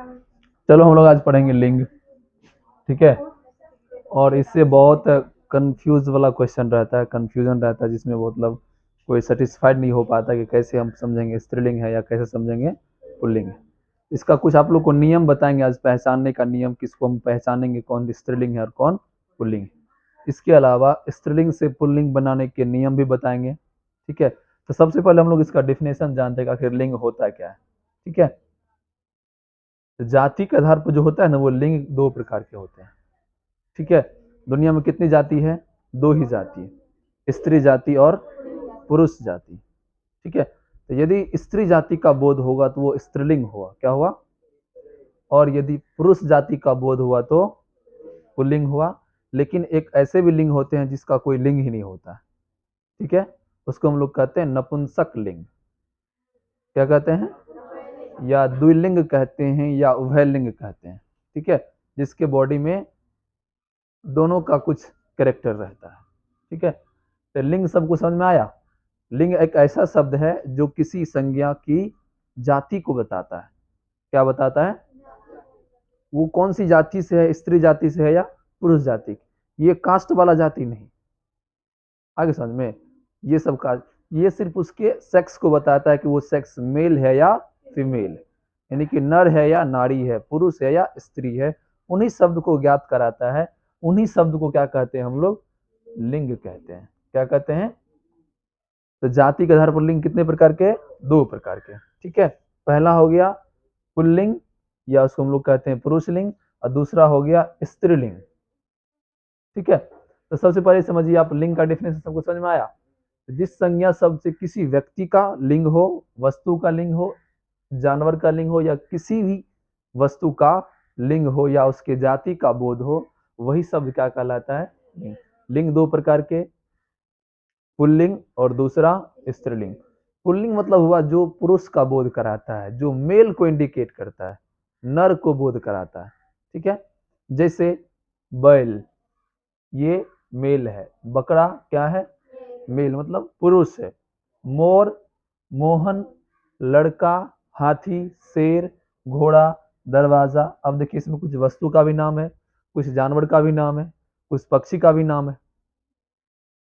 चलो हम लोग आज पढ़ेंगे लिंग, ठीक है। और इससे बहुत कंफ्यूज वाला क्वेश्चन रहता है, कंफ्यूजन रहता है, जिसमें मतलब कोई सेटिस्फाइड नहीं हो पाता कि कैसे हम समझेंगे स्त्रीलिंग है या कैसे समझेंगे पुल्लिंग है। इसका कुछ आप लोग को नियम बताएंगे आज, पहचानने का नियम, किसको हम पहचानेंगे कौन स्त्रीलिंग है और कौन पुल्लिंग है। इसके अलावा स्त्रीलिंग से पुल्लिंग बनाने के नियम भी बताएंगे, ठीक है। तो सबसे पहले हम लोग इसका डिफिनेशन जानते हैं कि आखिर लिंग होता क्या है, ठीक है। तो जाति के आधार पर जो होता है ना, वो लिंग दो प्रकार के होते हैं, ठीक है। दुनिया में कितनी जाति है? दो ही जाति है, स्त्री जाति और पुरुष जाति, ठीक है। तो यदि स्त्री जाति का बोध होगा तो वो स्त्रीलिंग हुआ, क्या हुआ? और यदि पुरुष जाति का बोध हुआ तो पुल्लिंग हुआ। लेकिन एक ऐसे भी लिंग होते हैं जिसका कोई लिंग ही नहीं होता, ठीक है। उसको हम लोग कहते हैं नपुंसक लिंग। क्या कहते हैं? या द्विलिंग कहते हैं या उभयलिंग कहते हैं, ठीक है। जिसके बॉडी में दोनों का कुछ कैरेक्टर रहता है, ठीक है। तो लिंग सबको समझ में आया? लिंग एक ऐसा शब्द है जो किसी संज्ञा की जाति को बताता है। क्या बताता है? वो कौन सी जाति से है, स्त्री जाति से है या पुरुष जाति की। ये कास्ट वाला जाति नहीं, आगे समझ में। ये सब का ये सिर्फ उसके सेक्स को बताता है कि वो सेक्स मेल है या फीमेल, यानी कि नर है या नारी है, पुरुष है या स्त्री है। उन्हीं शब्द को ज्ञात कराता है। उन्हीं शब्द को क्या कहते हैं हम लोग? लिंग कहते हैं। क्या कहते हैं? तो जाति के आधार पर लिंग कितने प्रकार के? दो प्रकार के, ठीक है। पहला हो गया पुल्लिंग, या उसको हम लोग कहते हैं पुरुष लिंग, और दूसरा हो गया स्त्रीलिंग, ठीक है। तो सबसे पहले समझिए आप, लिंग का डेफिनेशन सबको समझ में आया? जिस संज्ञा शब्द से किसी व्यक्ति का लिंग हो, वस्तु का लिंग हो, जानवर का लिंग हो, या किसी भी वस्तु का लिंग हो, या उसके जाति का बोध हो, वही शब्द क्या कहलाता है? लिंग। लिंग दो प्रकार के, पुल्लिंग और दूसरा स्त्रीलिंग। पुल्लिंग मतलब हुआ जो पुरुष का बोध कराता है, जो मेल को इंडिकेट करता है, नर को बोध कराता है, ठीक है। जैसे बैल, ये मेल है। बकरा क्या है? मेल मतलब पुरुष है। मोर, मोहन, लड़का, हाथी, शेर, घोड़ा, दरवाजा। अब देखिए इसमें कुछ वस्तु का भी नाम है, कुछ जानवर का भी नाम है, कुछ पक्षी का भी नाम है।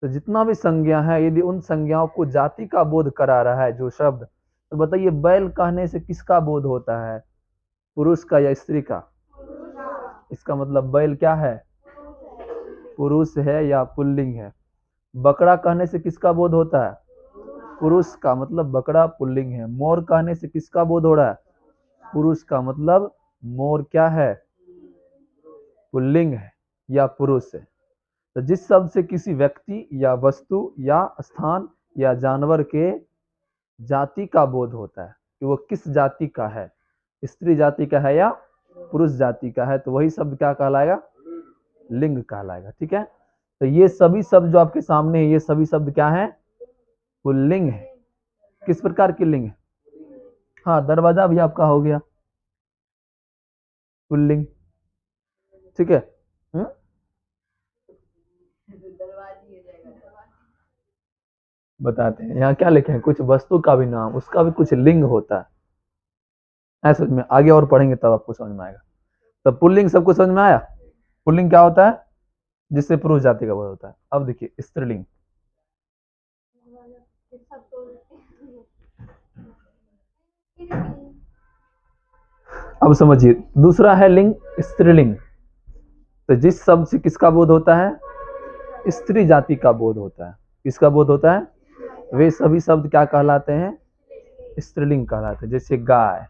तो जितना भी संज्ञा है, यदि उन संज्ञाओं को जाति का बोध करा रहा है जो शब्द, तो बताइए बैल कहने से किसका बोध होता है? पुरुष का या स्त्री का? इसका मतलब बैल क्या है? पुरुष है या पुल्लिंग है। बकरा कहने से किसका बोध होता है? पुरुष का, मतलब बकरा पुल्लिंग है। मोर कहने से किसका बोध हो रहा है? पुरुष का, मतलब मोर क्या है? पुल्लिंग है या पुरुष है। तो जिस शब्द से किसी व्यक्ति या वस्तु या स्थान या जानवर के जाति का बोध होता है कि वो किस जाति का है, स्त्री जाति का है या पुरुष जाति का है, तो वही शब्द क्या कहलाएगा? लिंग कहलाएगा, ठीक है। तो ये सभी शब्द जो आपके सामने है, ये सभी शब्द क्या है? पुल्लिंग है। किस प्रकार की लिंग है? हाँ, दरवाजा भी आपका हो गया पुल्लिंग, ठीक है। हुँ? बताते हैं यहाँ क्या लिखे हैं, कुछ वस्तु का भी नाम, उसका भी कुछ लिंग होता है। ऐसे में आगे और पढ़ेंगे तब आपको समझ में आएगा। तो पुल्लिंग सबको समझ में आया? पुल्लिंग क्या होता है? जिससे पुरुष जाति का बोध होता है। अब देखिए स्त्रीलिंग। अब समझिए, दूसरा है लिंग स्त्रीलिंग। तो जिस शब्द से किसका बोध होता है? स्त्री जाति का बोध होता है। किसका बोध होता है? वे सभी शब्द क्या कहलाते हैं? स्त्रीलिंग कहलाते हैं। जैसे गाय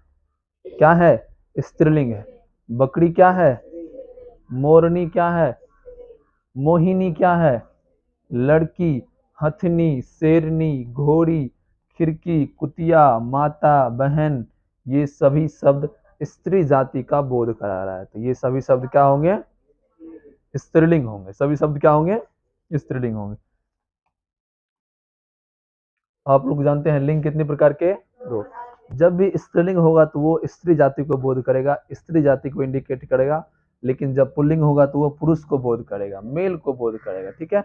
क्या है? स्त्रीलिंग है। बकरी क्या है? मोरनी क्या है? मोहिनी क्या है? लड़की। हथनी, शेरनी, घोड़ी, खिड़की, कुतिया, माता, बहन, ये सभी शब्द स्त्री जाति का बोध करा रहा है। तो ये सभी शब्द क्या होंगे? स्त्रीलिंग होंगे। सभी शब्द क्या होंगे? स्त्रीलिंग होंगे। आप लोग जानते हैं लिंग कितने प्रकार के? दो। जब भी स्त्रीलिंग होगा तो वो स्त्री जाति को बोध करेगा, स्त्री जाति को इंडिकेट करेगा। लेकिन जब पुल्लिंग होगा तो वो पुरुष को बोध करेगा, मेल को बोध करेगा, ठीक है।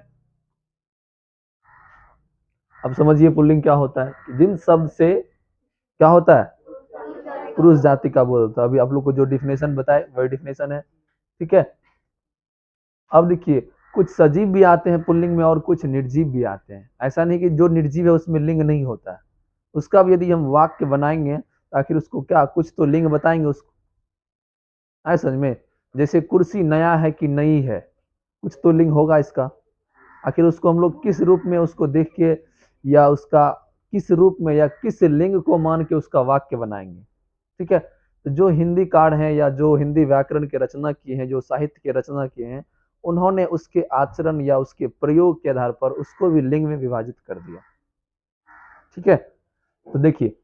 अब समझिए पुल्लिंग क्या होता है। जिन शब्द से क्या होता है? पुरुष जाति का बोध होता है। अभी आप लोग को जो डिफिनेशन बताए वही डिफिनेशन है, ठीक है। अब देखिए, कुछ सजीव भी आते हैं पुल्लिंग में और कुछ निर्जीव भी आते हैं। ऐसा नहीं कि जो निर्जीव है उसमें लिंग नहीं होता है, उसका भी यदि हम वाक्य बनाएंगे तो आखिर उसको क्या कुछ तो लिंग बताएंगे उसको, आए समझ में। जैसे कुर्सी नया है कि नई है, कुछ तो लिंग होगा इसका। आखिर उसको हम लोग किस रूप में उसको देख के या उसका किस रूप में या किस लिंग को मान के उसका वाक्य बनाएंगे, ठीक है। तो जो हिंदी कार हैं या जो हिंदी व्याकरण की रचना किए हैं, जो साहित्य की रचना किए हैं, उन्होंने उसके आचरण या उसके प्रयोग के आधार पर उसको भी लिंग में विभाजित कर दिया, ठीक है। तो देखिए,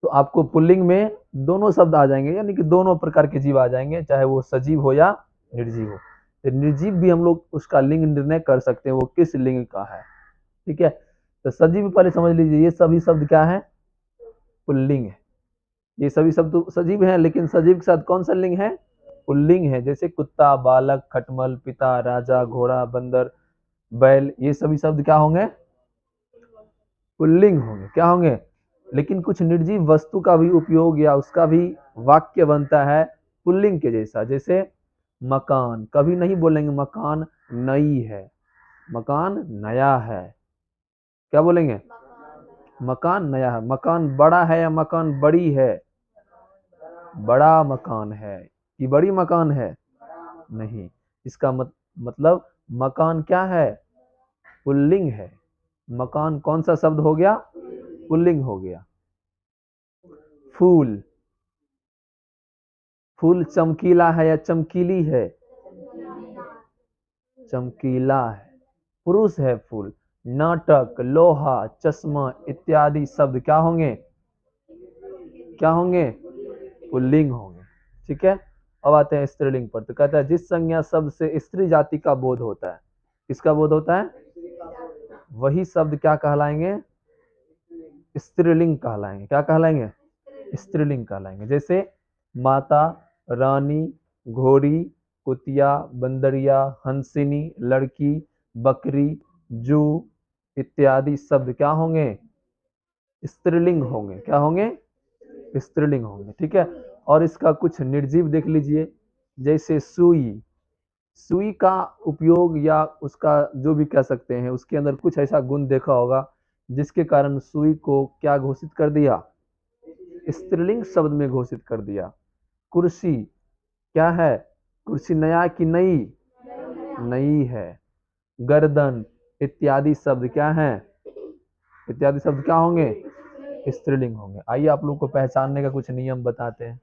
तो आपको पुल्लिंग में दोनों शब्द आ जाएंगे, यानी कि दोनों प्रकार के जीव आ जाएंगे, चाहे वो सजीव हो या निर्जीव हो। तो निर्जीव भी हम लोग उसका लिंग निर्णय कर सकते हैं वो किस लिंग का है, ठीक है। तो सजीव पहले समझ लीजिए, ये सभी शब्द क्या है, पुल्लिंग है। ये सभी शब्द तो सजीव हैं, लेकिन सजीव के साथ कौन सा लिंग है, पुल्लिंग है। जैसे कुत्ता, बालक, खटमल, पिता, राजा, घोड़ा, बंदर, बैल, ये सभी शब्द क्या होंगे, पुल्लिंग होंगे, क्या होंगे। लेकिन कुछ निर्जीव वस्तु का भी उपयोग या उसका भी वाक्य बनता है पुल्लिंग के जैसा। जैसे मकान, कभी नहीं बोलेंगे मकान नई है, मकान नया है, क्या बोलेंगे, मकान नया है। मकान बड़ा है या मकान बड़ी है, बड़ा मकान है कि बड़ी मकान है, नहीं। इसका मतलब मकान क्या है, पुल्लिंग है। मकान कौन सा शब्द हो गया, पुल्लिंग हो गया। फूल, फूल चमकीला है या चमकीली है, चमकीला है, पुरुष है फूल। नाटक, लोहा, चश्मा इत्यादि शब्द क्या होंगे, क्या होंगे, पुल्लिंग होंगे, ठीक है। अब आते हैं स्त्रीलिंग पर। तो कहता है जिस संज्ञा शब्द से स्त्री जाति का बोध होता है, किसका बोध होता है, वही शब्द क्या कहलाएंगे, स्त्रीलिंग कहलाएंगे। क्या कहलाएंगे, स्त्रीलिंग कहलाएंगे। जैसे माता, रानी, घोड़ी, कुतिया, बंदरिया, हंसिनी, लड़की, बकरी, जू इत्यादि शब्द क्या होंगे, स्त्रीलिंग होंगे, क्या होंगे, स्त्रीलिंग होंगे, ठीक है। और इसका कुछ निर्जीव देख लीजिए, जैसे सुई, सुई का उपयोग या उसका जो भी कह सकते हैं, उसके अंदर कुछ ऐसा गुण देखा होगा जिसके कारण सुई को क्या घोषित कर दिया, स्त्रीलिंग शब्द में घोषित कर दिया। कुर्सी क्या है, कुर्सी नया कि नई, नई है। गर्दन इत्यादि शब्द क्या है, इत्यादि शब्द क्या होंगे, स्त्रीलिंग होंगे। आइए आप लोग को पहचानने का कुछ नियम बताते हैं।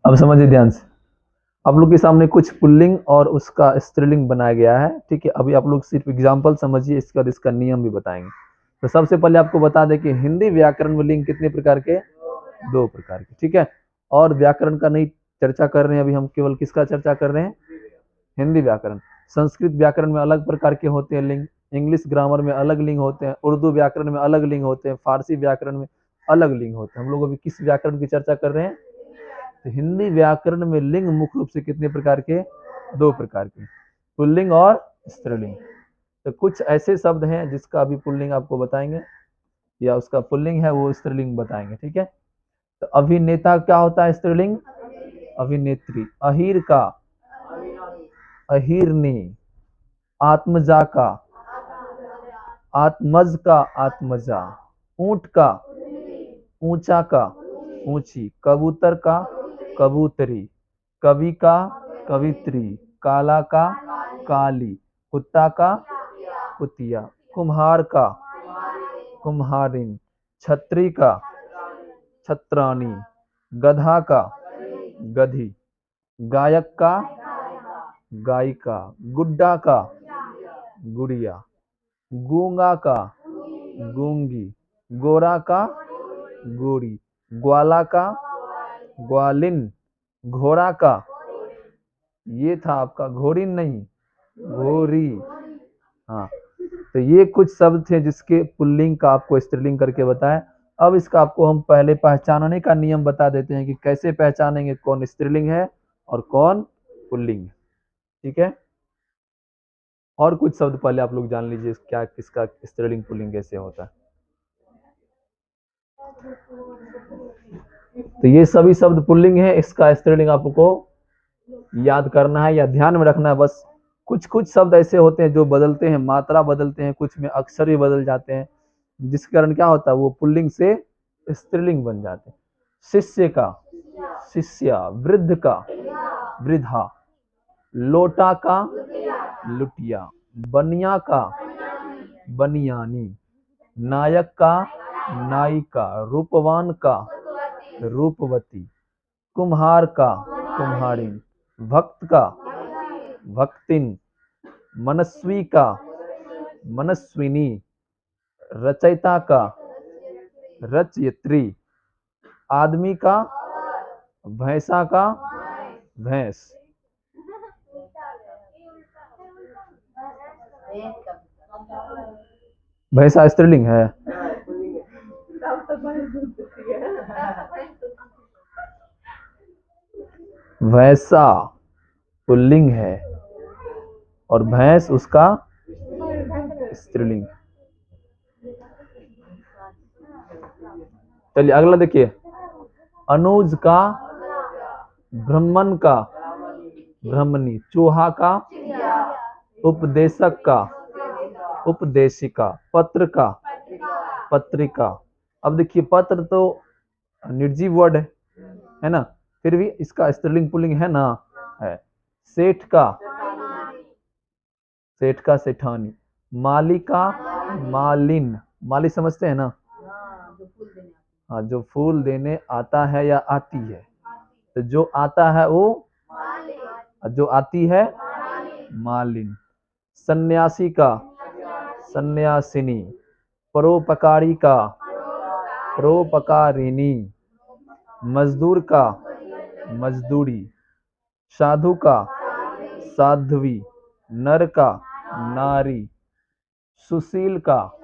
अब समझिए ध्यान से, आप लोग के सामने कुछ पुल्लिंग और उसका स्त्रीलिंग बनाया गया है, ठीक है। अभी आप लोग सिर्फ एग्जाम्पल समझिए, इसके बाद इसका नियम भी बताएंगे। तो सबसे पहले आपको बता दें कि हिंदी व्याकरण में लिंग कितने प्रकार के, दो प्रकार के, ठीक है। और व्याकरण का नहीं चर्चा कर रहे हैं अभी हम, केवल किसका चर्चा कर रहे हैं, हिंदी व्याकरण। संस्कृत व्याकरण में अलग प्रकार के होते हैं लिंग, इंग्लिश ग्रामर में अलग लिंग होते हैं, उर्दू व्याकरण में अलग लिंग होते हैं, फारसी व्याकरण में अलग लिंग होते हैं। हम लोग अभी किस व्याकरण की चर्चा कर रहे हैं, तो हिंदी व्याकरण में लिंग मुख्य रूप से कितने प्रकार के, दो प्रकार के, पुल्लिंग और स्त्रीलिंग। तो कुछ ऐसे शब्द हैं जिसका अभी पुल्लिंग आपको बताएंगे या उसका पुल्लिंग है वो स्त्रीलिंग बताएंगे, ठीक है। तो अभिनेता क्या होता है स्त्रीलिंग, अभिनेत्री। अहीर का, अहीरनी। आत्मजा का, आत्मज का, आत्मजा। ऊंट का, ऊंचा का, ऊंची। कबूतर का, कबूतरी। कवि का, कवित्री। काला का, काली। कुत्ता का, कुतिया। कुम्हार का, कुम्हारिन। छतरी का, छत्रानी। गधा का, गधी। गायक का, गायिका। गुड्डा का, गुड़िया। गूंगा का, गूंगी। गोरा का, गोरी। ग्वाला का, ग्वालिन। घोड़ा का, ये था आपका घोड़िन नहीं, घोरी। हाँ, तो ये कुछ शब्द थे जिसके पुल्लिंग का आपको स्त्रीलिंग करके बताया। अब इसका आपको हम पहले पहचानने का नियम बता देते हैं कि कैसे पहचानेंगे कौन स्त्रीलिंग है और कौन पुल्लिंग है, ठीक है। और कुछ शब्द पहले आप लोग जान लीजिए क्या किसका स्त्रीलिंग पुल्लिंग कैसे होता है। तो ये सभी शब्द पुल्लिंग है, इसका स्त्रीलिंग आपको याद करना है या ध्यान में रखना है बस। कुछ कुछ शब्द ऐसे होते हैं जो बदलते हैं, मात्रा बदलते हैं, कुछ में अक्षर भी बदल जाते हैं, जिसके कारण क्या होता है वो पुल्लिंग से स्त्रीलिंग बन जाते हैं। शिष्य का शिष्या, वृद्ध का वृद्धा, लोटा का लुटिया, बनिया का बनियानी, नायक का नायिका, रूपवान का रूपवती, कुम्हार का कुम्हारिन, भक्त का भक्तिन, मनस्वी का मनस्विनी, रचयिता का रचयित्री, आदमी का भैंसा का भैंस। भैंसा स्त्रीलिंग है। भैंसा पुल्लिंग है और भैंस उसका स्त्रीलिंग। चलिए अगला देखिए, अनुज का ब्राह्मण का ब्राह्मणी, चूहा का उपदेशक का उपदेशिका, पत्र का पत्रिका। अब देखिए पत्र तो निर्जीव वर्ड है ना, फिर भी इसका स्त्रीलिंग पुल्लिंग है ना, है। सेठ का सेठानी, माली का मालिन, माली समझते हैं ना, हाँ जो फूल देने आता है या आती है, तो जो आता है वो जो आती है मालिन। सन्यासी का सन्यासिनी, परोपकारी का परोपकारिणी, मजदूर का मजदूरी, साधु का साध्वी, नर का नारी, सुशील का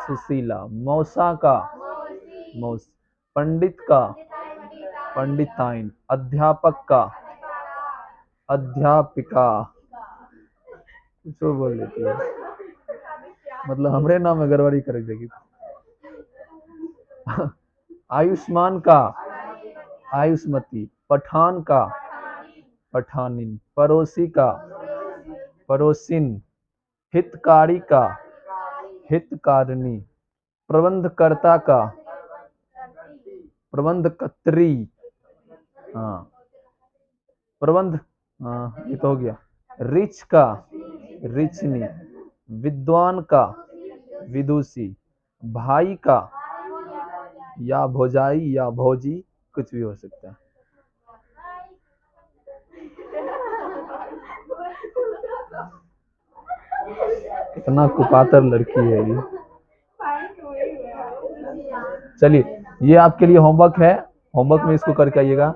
सुशीला, मौसा का मौस, पंडित का पंडिताइन, अध्यापक का अध्यापिका। जो बोल देती है मतलब हमरे नाम में गड़बड़ी कर देगी। आयुष्मान का आयुष्मती, पठान का पठानिन, पड़ोसी का पड़ोसिन, हितकारी का हितकारिणी, प्रबंधकर्ता का प्रबंधकत्री, हाँ प्रबंध, हाँ ये तो हो गया। रिच का रिचनी, विद्वान का विदुषी, भाई का या भौजाई या भौजी, कुछ भी हो सकता है। कितना कुपातर लड़की है ये। चलिए ये आपके लिए होमवर्क है, होमवर्क में इसको करके आइएगा।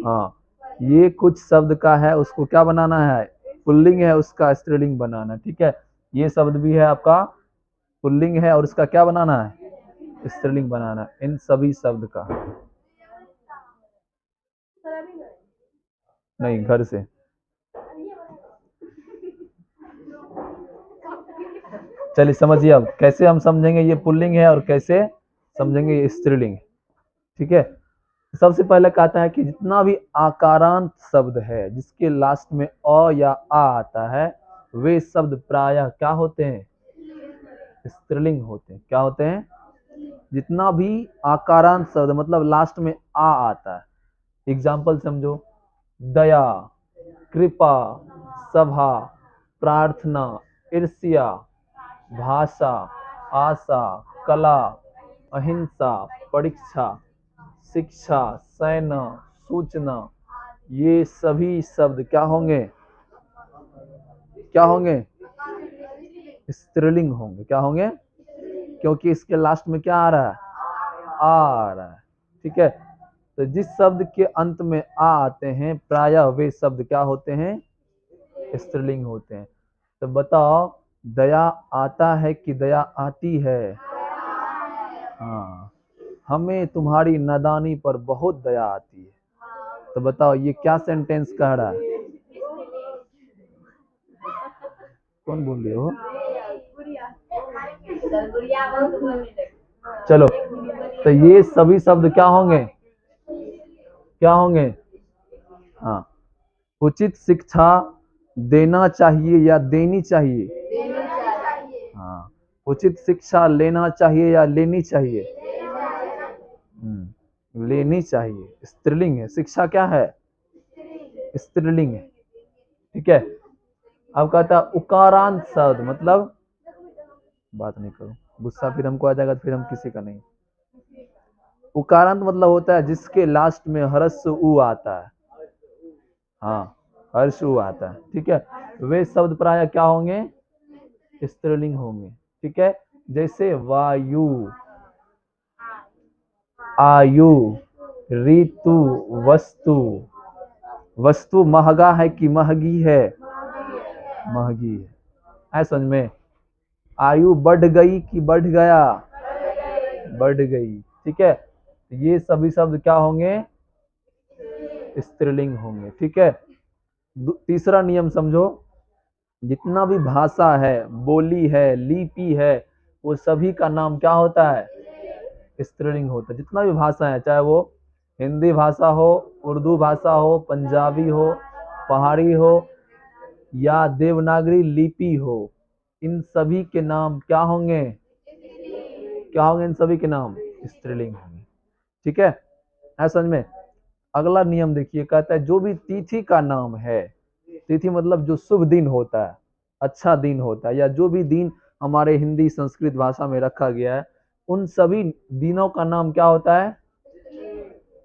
हाँ ये कुछ शब्द का है, उसको क्या बनाना है, पुल्लिंग है उसका स्त्रीलिंग बनाना, ठीक है। ये शब्द भी है आपका पुल्लिंग है और उसका क्या बनाना है, स्त्रीलिंग बनाना, इन सभी शब्द का। नहीं घर से। चलिए समझिए अब कैसे हम समझेंगे ये पुल्लिंग है और कैसे समझेंगे ये स्त्रीलिंग, ठीक है। सबसे पहले कहता है कि जितना भी आकारांत शब्द है जिसके लास्ट में अ या आ आता है, वे शब्द प्रायः क्या होते हैं, स्त्रीलिंग होते हैं। क्या होते हैं, जितना भी आकारांत शब्द मतलब लास्ट में आ आता है। एग्जाम्पल समझो, दया, कृपा, सभा, प्रार्थना, ईर्ष्या, भाषा, आशा, कला, अहिंसा, परीक्षा, शिक्षा, सेना, सूचना, ये सभी शब्द क्या होंगे, क्या होंगे, स्त्रीलिंग होंगे। क्या होंगे, क्योंकि इसके लास्ट में क्या आ रहा है, आ रहा है, ठीक है। तो जिस शब्द के अंत में आ आते हैं प्रायः वे शब्द क्या होते हैं, स्त्रीलिंग होते हैं। तो बताओ दया आता है कि दया आती है, हाँ हमें तुम्हारी नादानी पर बहुत दया आती है। तो बताओ ये क्या सेंटेंस कह रहा है, कौन बोल रहे हो? चलो, तो ये सभी शब्द क्या होंगे? क्या होंगे? हाँ, उचित शिक्षा देना चाहिए या देनी चाहिए? हाँ, उचित शिक्षा लेना चाहिए या लेनी चाहिए? लेनी चाहिए। स्त्रीलिंग है, शिक्षा क्या है? स्त्रीलिंग है। ठीक है। अब कहता है उकारांत शब्द मतलब, बात नहीं करूं, गुस्सा फिर हमको आ जाएगा तो फिर हम किसी का नहीं। उकारांत मतलब होता है जिसके लास्ट में हर्ष उ आता है। हाँ, हर्ष उ आता है। ठीक है, वे शब्द प्राय क्या होंगे? स्त्रीलिंग होंगे। ठीक है, जैसे वायु, आयु, ऋतु, वस्तु। वस्तु महंगा है कि महंगी है? महंगी है समझ में? आयु बढ़ गई कि बढ़ गया? बढ़ गई। ठीक है, ये सभी शब्द क्या होंगे? स्त्रीलिंग होंगे। ठीक है, तीसरा नियम समझो, जितना भी भाषा है, बोली है, लिपि है, वो सभी का नाम क्या होता है? स्त्रीलिंग होता है। जितना भी भाषा है, चाहे वो हिंदी भाषा हो, उर्दू भाषा हो, पंजाबी हो, पहाड़ी हो या देवनागरी लिपि हो, इन सभी के नाम क्या होंगे? क्या होंगे? इन सभी के नाम स्त्रीलिंग होंगे। ठीक है समझ में? अगला नियम देखिए, कहता है जो भी तिथि का नाम है, तिथि मतलब जो शुभ दिन होता है, अच्छा दिन होता है, या जो भी दिन हमारे हिंदी संस्कृत भाषा में रखा गया है, उन सभी दिनों का नाम क्या होता है?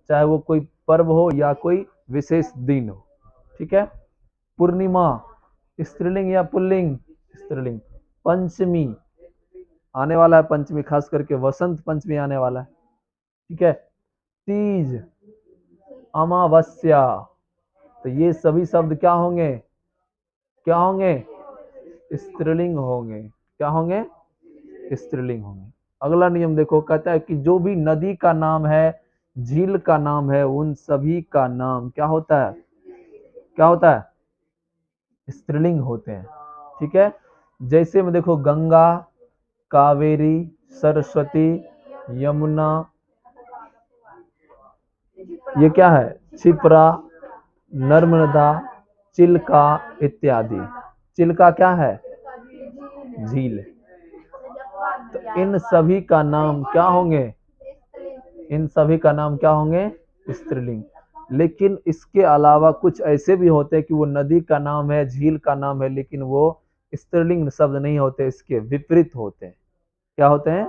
चाहे वो कोई पर्व हो या कोई विशेष दिन हो। ठीक है, पूर्णिमा स्त्रीलिंग या पुल्लिंग? स्त्रीलिंग। पंचमी, आने वाला है पंचमी, खास करके वसंत पंचमी आने वाला है। ठीक है, तीज, अमावस्या, तो ये सभी शब्द क्या होंगे? क्या होंगे? स्त्रीलिंग होंगे। क्या होंगे? स्त्रीलिंग होंगे। अगला नियम देखो, कहता है कि जो भी नदी का नाम है, झील का नाम है, उन सभी का नाम क्या होता है? क्या होता है? स्त्रीलिंग होते हैं। ठीक है, जैसे में देखो, गंगा, कावेरी, सरस्वती, यमुना, ये क्या है? क्षिप्रा, नर्मदा, चिल्का इत्यादि। चिल्का क्या है? झील। तो इन सभी का नाम क्या होंगे? इन सभी का नाम क्या होंगे? स्त्रीलिंग। लेकिन इसके अलावा कुछ ऐसे भी होते हैं कि वो नदी का नाम है, झील का नाम है, लेकिन वो स्त्रीलिंग शब्द नहीं होते, इसके विपरीत होते हैं। क्या होते हैं?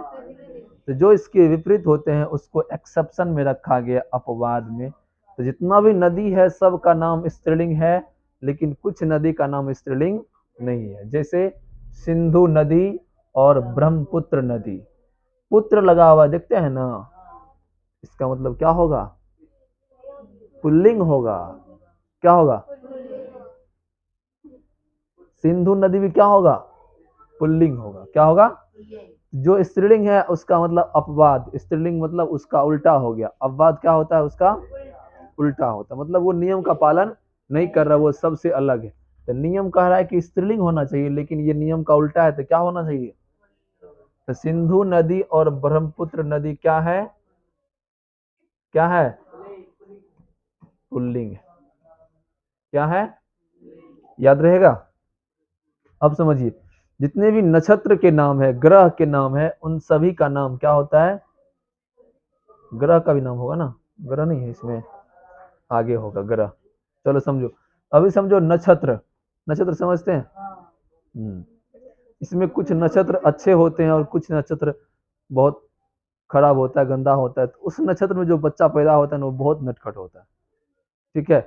तो जो इसके विपरीत होते हैं उसको एक्सेप्शन में रखा गया, अपवाद में। तो जितना भी नदी है सब का नाम स्त्रीलिंग है, लेकिन कुछ नदी का नाम स्त्रीलिंग नहीं है। जैसे सिंधु नदी और ब्रह्मपुत्र नदी, पुत्र लगा हुआ देखते हैं ना, इसका मतलब क्या होगा? पुल्लिंग होगा। क्या होगा? सिंधु नदी भी क्या होगा? पुल्लिंग होगा। क्या होगा? जो स्त्रीलिंग है उसका मतलब अपवाद, स्त्रीलिंग मतलब उसका उल्टा हो गया। अपवाद क्या होता है? उसका उल्टा होता है, मतलब वो नियम का पालन नहीं कर रहा, वो सबसे अलग है। तो नियम कह रहा है कि स्त्रीलिंग होना चाहिए, लेकिन ये नियम का उल्टा है, तो क्या होना चाहिए? तो सिंधु नदी और ब्रह्मपुत्र नदी क्या है? क्या है? पुल्लिंग है। क्या है? याद रहेगा? अब समझिए, जितने भी नक्षत्र के नाम है, ग्रह के नाम है, उन सभी का नाम क्या होता है? ग्रह का भी नाम होगा ना, ग्रह नहीं है इसमें, आगे होगा ग्रह। चलो समझो, अभी समझो नक्षत्र। नक्षत्र समझते हैं? इसमें कुछ नक्षत्र अच्छे होते हैं और कुछ नक्षत्र बहुत खराब होता है, गंदा होता है। तो उस नक्षत्र में जो बच्चा पैदा होता है ना, वो बहुत नटखट होता है। ठीक है,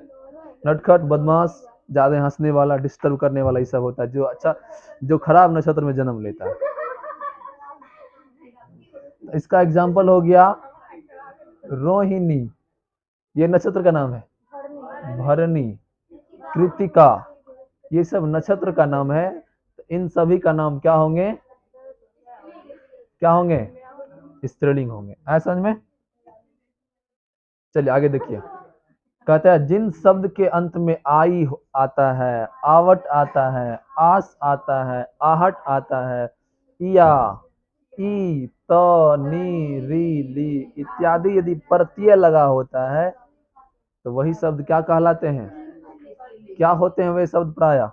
नटखट, बदमाश, ज्यादा हंसने वाला, डिस्टर्ब करने वाला, ये सब होता है जो अच्छा, जो खराब नक्षत्र में जन्म लेता है। इसका एग्जाम्पल हो गया रोहिणी, ये नक्षत्र का नाम है। भरणी, कृतिका, ये सब नक्षत्र का नाम है। तो इन सभी का नाम क्या होंगे? क्या होंगे? स्त्रीलिंग होंगे। ऐसा समझ में? चलिए आगे देखिए, कहता है जिन शब्द के अंत में आई आता है, आवट आता है, आस आता है, आहट आता है, या, ई, त, नी, री, ली इत्यादि यदि प्रत्यय लगा होता है तो वही शब्द क्या कहलाते हैं? क्या होते हैं वे शब्द प्राय?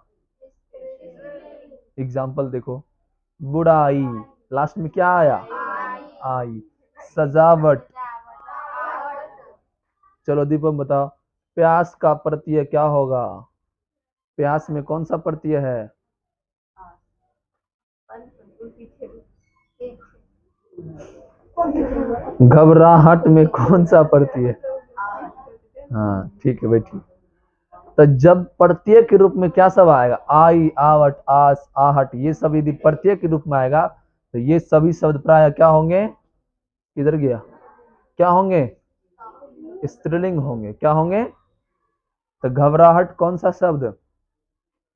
एग्जाम्पल देखो, बुराई, लास्ट में क्या आया? आई। सजावट, चलो दीपक बताओ, प्यास का प्रत्यय क्या होगा? प्यास में कौन सा प्रत्यय है? घबराहट में कौन सा प्रत्यय? हाँ ठीक है भाई, ठीक। तो जब प्रत्यय के रूप में क्या सब आएगा? आई, आवट, आस, आहट, ये सब यदि प्रत्यय के रूप में आएगा तो ये सभी शब्द प्राय क्या होंगे? किधर गया? क्या होंगे? स्त्रीलिंग होंगे। क्या होंगे? तो घबराहट कौन सा शब्द?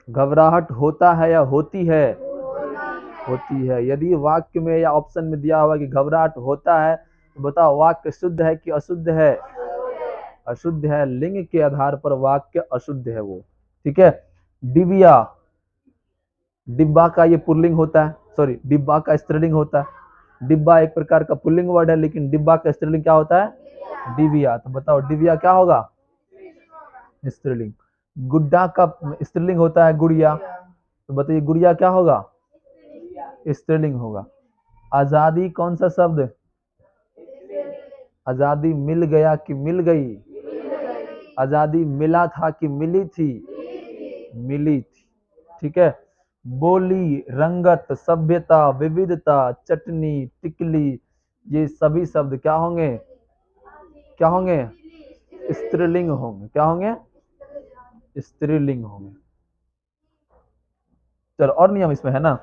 घबराहट होता है या होती है? होती है। यदि वाक्य में या ऑप्शन में दिया हुआ कि घबराहट होता है तो बताओ वाक्य शुद्ध है कि अशुद्ध है? अशुद्ध है। लिंग के आधार पर वाक्य अशुद्ध है वो। ठीक है। डिबिया, डिब्बा का ये पुल्लिंग होता है, सॉरी डिब्बा का स्त्रीलिंग होता है। डिब्बा एक प्रकार का पुल्लिंग वर्ड है, लेकिन डिब्बा का स्त्रीलिंग क्या होता है? डिबिया। तो बताओ डिबिया क्या होगा? स्त्रीलिंग। गुड्डा का स्त्रीलिंग होता है गुड़िया, तो बताइए गुड़िया क्या होगा? स्त्रीलिंग होगा। आजादी कौन सा शब्द? आजादी मिल गया कि मिल गई? आजादी मिला था कि मिली थी? मिली थी। ठीक है। बोली, रंगत, सभ्यता, विविधता, चटनी, टिकली, ये सभी शब्द क्या होंगे? क्या होंगे? स्त्रीलिंग होंगे। क्या होंगे? स्त्रीलिंग होंगे। चलो और नियम इसमें है ना।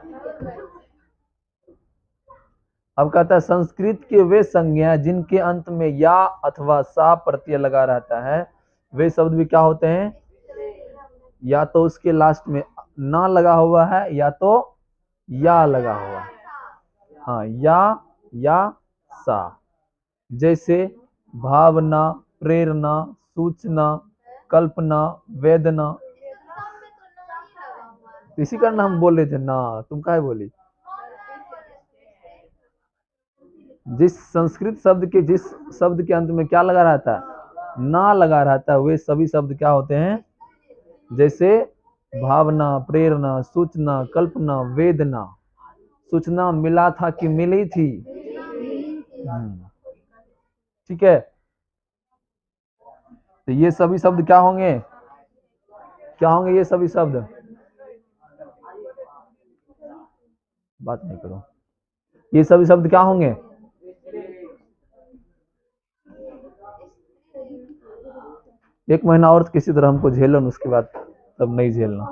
अब कहता है संस्कृत के वे संज्ञा जिनके अंत में या अथवा सा प्रत्यय लगा रहता है वे शब्द भी क्या होते हैं? या तो उसके लास्ट में ना लगा हुआ है या तो या लगा हुआ है। हाँ, या सा। जैसे भावना, प्रेरणा, सूचना, कल्पना, वेदना। इसी कारण हम बोल रहे थे ना, तुम काहे बोली? जिस संस्कृत शब्द के जिस शब्द के अंत में क्या लगा रहता है? ना लगा रहता है, वे सभी शब्द क्या होते हैं? जैसे भावना, प्रेरणा, सूचना, कल्पना, वेदना। सूचना मिला था कि मिली थी? ठीक है। तो ये सभी शब्द क्या होंगे? क्या होंगे ये सभी शब्द? बात नहीं करो। ये सभी शब्द क्या होंगे? एक महीना और किसी तरह हमको झेलो, उसके बाद तब नहीं झेलना।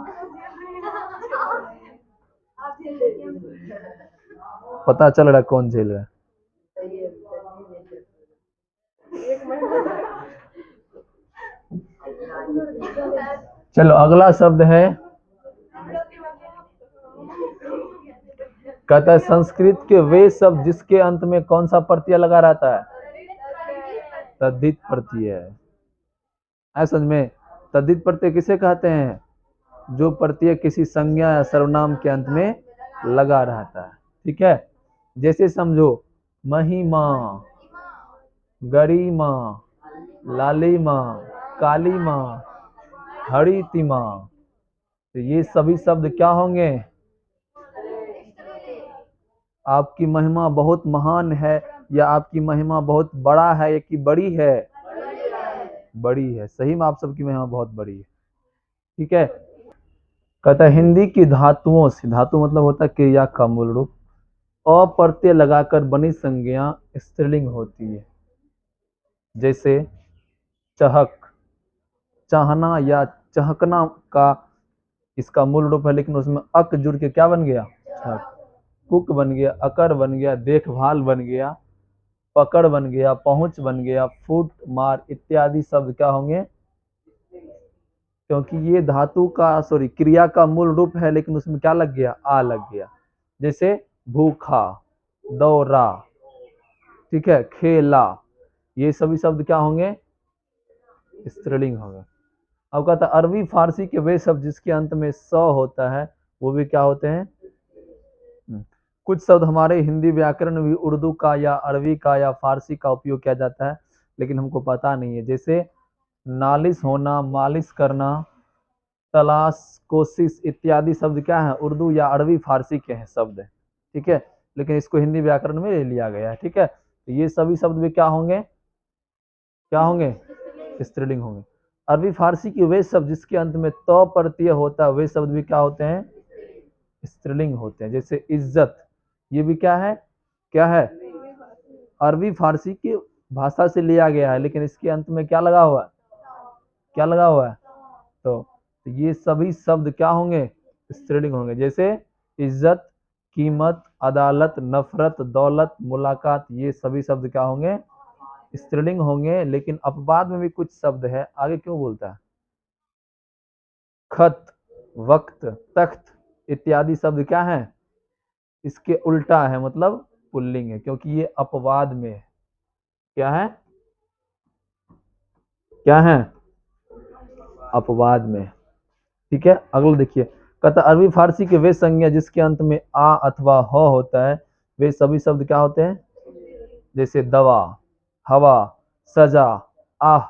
पता चल रहा है कौन झेल रहा है। चलो अगला शब्द है, कहता है संस्कृत के वे शब्द जिसके अंत में कौन सा प्रत्यय लगा रहता है? तद्धित प्रत्यय। है समझ में? तद्धित प्रत्यय किसे कहते हैं? जो प्रत्यय किसी संज्ञा या सर्वनाम के अंत में लगा रहता है। ठीक है। जैसे समझो महिमा, गरिमा, लालिमा, कालीमा, हरितिमा, तो ये सभी शब्द क्या होंगे? आपकी महिमा बहुत महान है, या आपकी महिमा बहुत बड़ा है, या कि बड़ी है? बड़ी है। सही में आप सबकी महिमा बहुत बड़ी है। ठीक है। कहता है हिंदी की धातुओं से, धातु मतलब होता है क्रिया का मूल रूप, अप्रत्यय लगाकर बनी संज्ञा स्त्रीलिंग होती है। जैसे चहक, चाहना या चहकना का इसका मूल रूप है, लेकिन उसमें अक जुड़ के क्या बन गया? चहक। कुक बन गया, अकर बन गया, देखभाल बन गया, पकड़ बन गया, पहुंच बन गया, फूट, मार इत्यादि शब्द क्या होंगे? क्योंकि ये धातु का सॉरी क्रिया का मूल रूप है, लेकिन उसमें क्या लग गया? आ लग गया। जैसे भूखा, दौरा, ठीक है, खेला, ये सभी शब्द क्या होंगे? स्त्रीलिंग होगा। अब कहता है अरबी फारसी के वे शब्द जिसके अंत में स होता है वो भी क्या होते हैं? कुछ शब्द हमारे हिंदी व्याकरण में भी उर्दू का या अरबी का या फारसी का उपयोग किया जाता है, लेकिन हमको पता नहीं है। जैसे नालिश होना, मालिश करना, तलाश, कोशिश इत्यादि शब्द क्या है? उर्दू या अरबी फारसी के हैं शब्द है, ठीक है, लेकिन इसको हिंदी व्याकरण में ले लिया गया है, ठीक है। तो ये सभी शब्द भी क्या होंगे? क्या होंगे? स्त्रीलिंग होंगे। अरबी फारसी के वे शब्द जिसके अंत में त प्रत्यय होता है वे शब्द भी क्या होते हैं? स्त्रीलिंग होते हैं। जैसे इज्जत, ये भी क्या है? क्या है? अरबी फारसी की भाषा से लिया गया है, लेकिन इसके अंत में क्या लगा हुआ है? क्या लगा हुआ है? तो ये सभी शब्द क्या होंगे? स्त्रीलिंग होंगे। जैसे इज्जत, कीमत, अदालत, नफरत, दौलत, मुलाकात, ये सभी शब्द क्या होंगे? स्त्रीलिंग होंगे। लेकिन अपवाद में भी कुछ शब्द है, आगे क्यों बोलता है? खत, वक्त, तख्त इत्यादि शब्द क्या है? इसके उल्टा है, मतलब पुल्लिंग है, क्योंकि ये अपवाद में है। क्या है? क्या है? अपवाद में, ठीक है। अगला देखिए, कहता अरबी फारसी के वे संज्ञा जिसके अंत में आ अथवा ह होता है वे सभी शब्द क्या होते हैं? जैसे दवा, हवा, सजा, आह,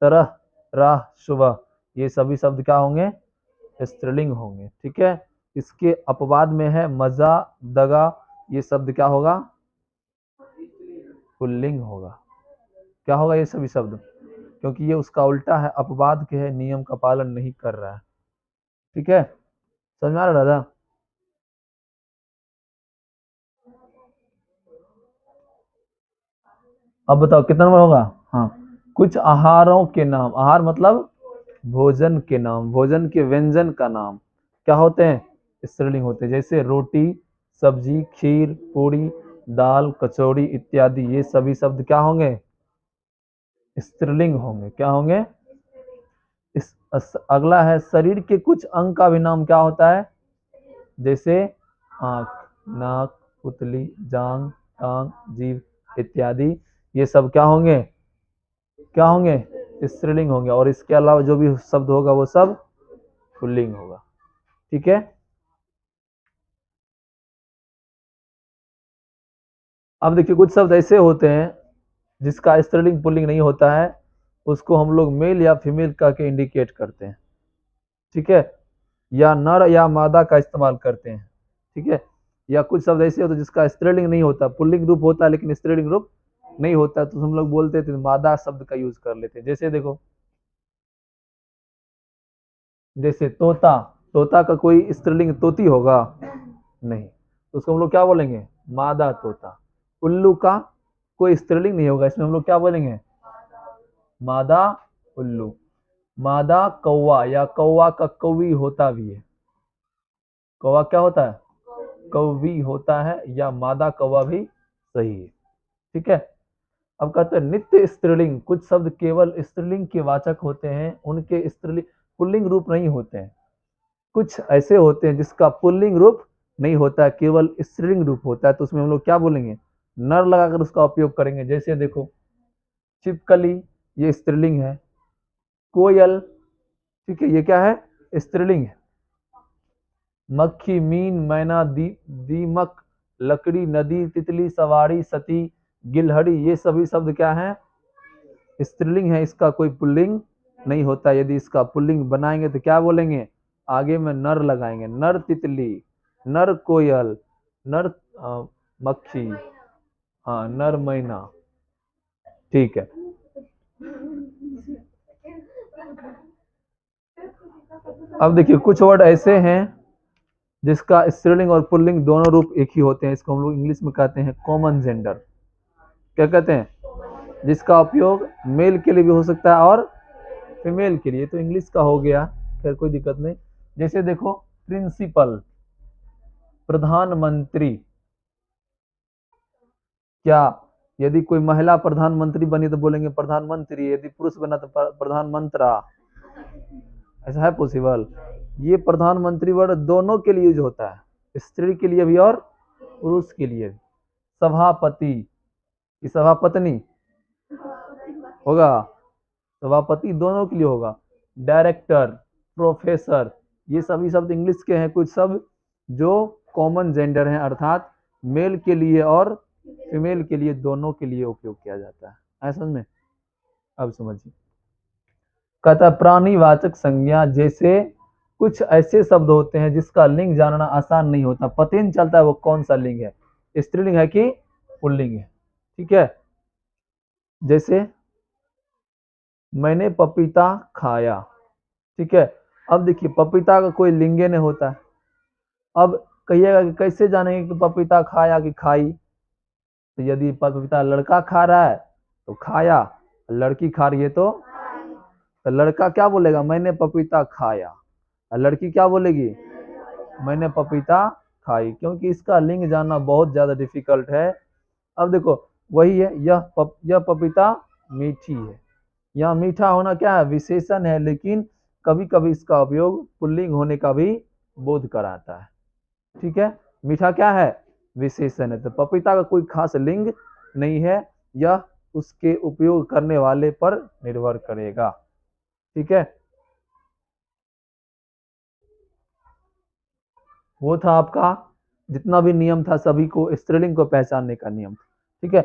तरह, राह, सुबह, ये सभी शब्द क्या होंगे? स्त्रीलिंग होंगे, ठीक है। इसके अपवाद में है मजा, दगा, ये शब्द क्या होगा? पुल्लिंग होगा। क्या होगा ये सभी शब्द? क्योंकि ये उसका उल्टा है, अपवाद के है, नियम का पालन नहीं कर रहा है, ठीक है। समझ में आ रहा था? अब बताओ कितना नंबर होगा? हाँ, कुछ आहारों के नाम, आहार मतलब भोजन के नाम, भोजन के व्यंजन का नाम क्या होते हैं? स्त्रीलिंग होते हैं। जैसे रोटी, सब्जी, खीर, पूरी, दाल, कचौड़ी इत्यादि, ये सभी शब्द क्या होंगे? स्त्रीलिंग होंगे। क्या होंगे? अगला है शरीर के कुछ अंग का भी नाम क्या होता है? जैसे आंख, नाक, पुतली, जांग, टांग, जीभ इत्यादि, ये सब क्या होंगे? क्या होंगे? स्त्रीलिंग होंगे। और इसके अलावा जो भी शब्द होगा वो सब पुल्लिंग होगा, ठीक है। अब देखिए कुछ शब्द ऐसे होते हैं जिसका स्त्रीलिंग पुल्लिंग नहीं होता है, उसको हम लोग मेल या फीमेल कह के इंडिकेट करते हैं, ठीक है, या नर या मादा का इस्तेमाल करते हैं, ठीक है। या कुछ शब्द ऐसे होते हैं जिसका स्त्रीलिंग नहीं होता, पुल्लिंग रूप होता है लेकिन स्त्रीलिंग रूप नहीं होता, तो हम लोग बोलते थे मादा शब्द का यूज कर लेते हैं। जैसे देखो, जैसे तोता, तोता का कोई स्त्रीलिंग तोती होगा? नहीं, तो उसको हम लोग क्या बोलेंगे? मादा तोता। उल्लू का कोई स्त्रीलिंग नहीं होगा, इसमें हम लोग क्या बोलेंगे? मादा उल्लू। मादा कौवा, या कौवा का कौवी होता भी है, कौवा क्या होता है? कौवी होता है, या मादा कौवा भी सही है, ठीक है। अब कहते हैं नित्य स्त्रीलिंग, कुछ शब्द केवल स्त्रीलिंग के वाचक होते हैं, उनके स्त्रीलिंग पुल्लिंग रूप नहीं होते हैं। कुछ ऐसे होते हैं जिसका पुल्लिंग रूप नहीं होता है, केवल स्त्रीलिंग रूप होता है, तो उसमें हम लोग क्या बोलेंगे? नर लगाकर उसका उपयोग करेंगे। जैसे देखो, छिपकली, ये स्त्रीलिंग है। कोयल, ठीक है, ये क्या है? स्त्रीलिंग है। मक्खी, मीन, मैना, दीमक, लकड़ी, नदी, तितली, सवारी, सती, गिलहरी, ये सभी शब्द क्या है? स्त्रीलिंग है, इसका कोई पुल्लिंग नहीं होता। यदि इसका पुल्लिंग बनाएंगे तो क्या बोलेंगे? आगे में नर लगाएंगे, नर तितली, नर कोयल, नर मक्खी, हाँ, नर मैना, ठीक है। अब देखिए कुछ वर्ड ऐसे हैं जिसका स्त्रीलिंग और पुल्लिंग दोनों रूप एक ही होते हैं, इसको हम लोग इंग्लिश में कहते हैं कॉमन जेंडर। क्या कहते हैं? जिसका उपयोग मेल के लिए भी हो सकता है और फीमेल के लिए, तो इंग्लिश का हो गया, खैर कोई दिक्कत नहीं। जैसे देखो, प्रिंसिपल, प्रधानमंत्री, क्या यदि कोई महिला प्रधानमंत्री बनी तो बोलेंगे प्रधानमंत्री, यदि पुरुष बना तो प्रधानमंत्रा, ऐसा है पॉसिबल? ये प्रधानमंत्री वर्ड दोनों के लिए यूज होता है, स्त्री के लिए भी और पुरुष के लिए भी। सभापति, ये सभापत्नी होगा, सभापति दोनों के लिए होगा। डायरेक्टर, प्रोफेसर, ये सभी शब्द इंग्लिश के हैं, कुछ शब्द जो कॉमन जेंडर हैं, अर्थात मेल के लिए और फीमेल के लिए, दोनों के लिए उपयोग किया जाता है समझ में। अब समझिए, कहता है प्राणीवाचक संज्ञा, जैसे कुछ ऐसे शब्द होते हैं जिसका लिंग जानना आसान नहीं होता, पता नहीं चलता है वो कौन सा लिंग है, स्त्रीलिंग है कि पुल्लिंग है। ठीक है, जैसे मैंने पपीता खाया। ठीक है, अब देखिए पपीता का कोई लिंगे नहीं होता है। अब कहिएगा कि कैसे जानेंगे कि पपीता खाया कि खाई, तो यदि पपीता लड़का खा रहा है तो खाया, लड़की खा रही है तो लड़का क्या बोलेगा, मैंने पपीता खाया, और लड़की क्या बोलेगी, मैंने पपीता खाई, क्योंकि इसका लिंग जानना बहुत ज्यादा डिफिकल्ट है। अब देखो वही है, यह पपीता मीठी है। यहाँ मीठा होना क्या है, विशेषण है, लेकिन कभी कभी इसका उपयोग पुल्लिंग होने का भी बोध कराता है। ठीक है, मीठा क्या है, विशेषण है, तो पपीता का कोई खास लिंग नहीं है, यह उसके उपयोग करने वाले पर निर्भर करेगा। ठीक है, वो था आपका जितना भी नियम था, सभी को स्त्रीलिंग को पहचानने का नियम। ठीक है,